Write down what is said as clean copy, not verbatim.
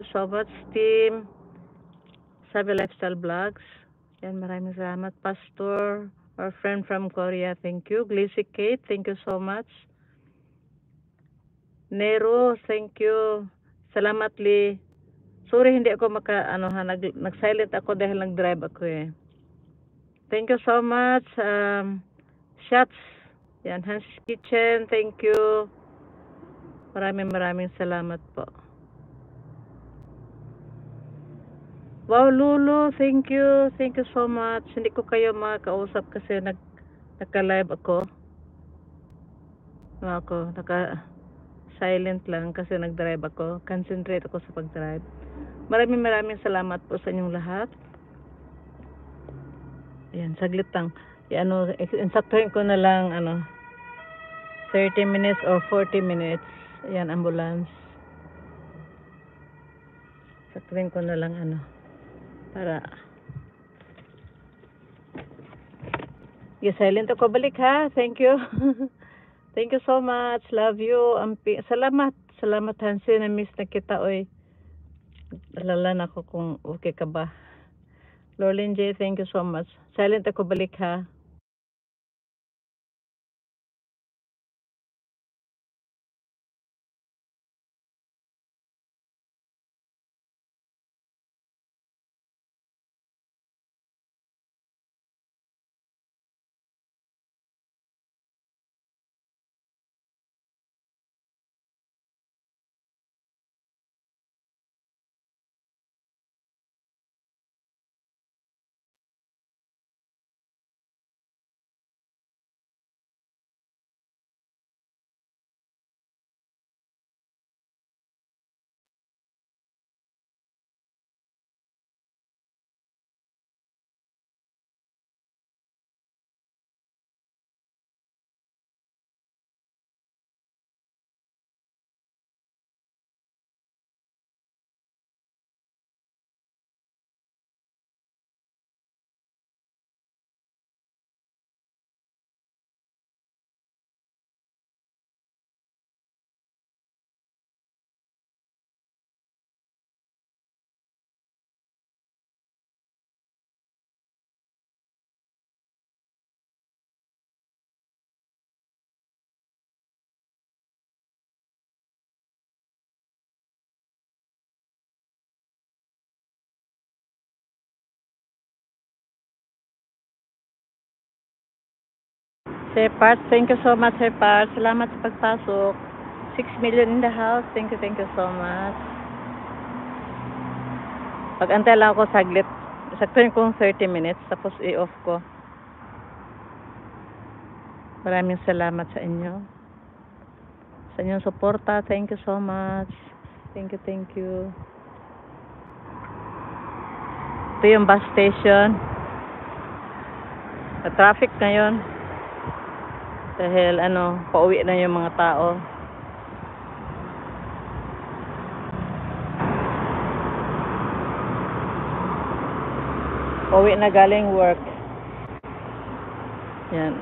so much, team Sabi Lifestyle Vlogs. Yan, maraming salamat. Pastor, our friend from Korea, thank you. Glissy Kate, thank you so much. Nero, thank you. Salamat, Lee. Sorry, hindi ako nag-silent ako dahil nag-drive ako eh. Thank you so much. Shots. Yan, Hans Kitchen, thank you. Maraming salamat po. Wow, Lulu, thank you. Thank you so much. Hindi ko kayo makausap kasi naka-live ako. Naka-silent lang kasi nag-drive ako. Concentrate ako sa pag-drive. Maraming salamat po sa inyong lahat. Ayan, saglit lang. Insaktuhin ko na lang, 30 minutes or 40 minutes. Ayan, ambulance. Saktuhin ko na lang, para silent ako, balik ha. Thank you. Thank you so much. Love you. Salamat Hansi, na miss na kita oy. Alala na ako kung okay ka ba. Lorlin J, thank you so much. Silent ako, balik ha. Sir Part, thank you so much, Sir Part. Salamat sa pagpasok. 6 million in the house. Thank you so much. Pag-antay lang ako saglit. Saktuhin kong 30 minutes, tapos i-off ko. Maraming salamat sa inyo. Sa inyong suporta. Thank you so much. Thank you. Ito yung bus station. Traffic ngayon. Dahil pauwi na yung mga tao. Pauwi na galing work. Yan.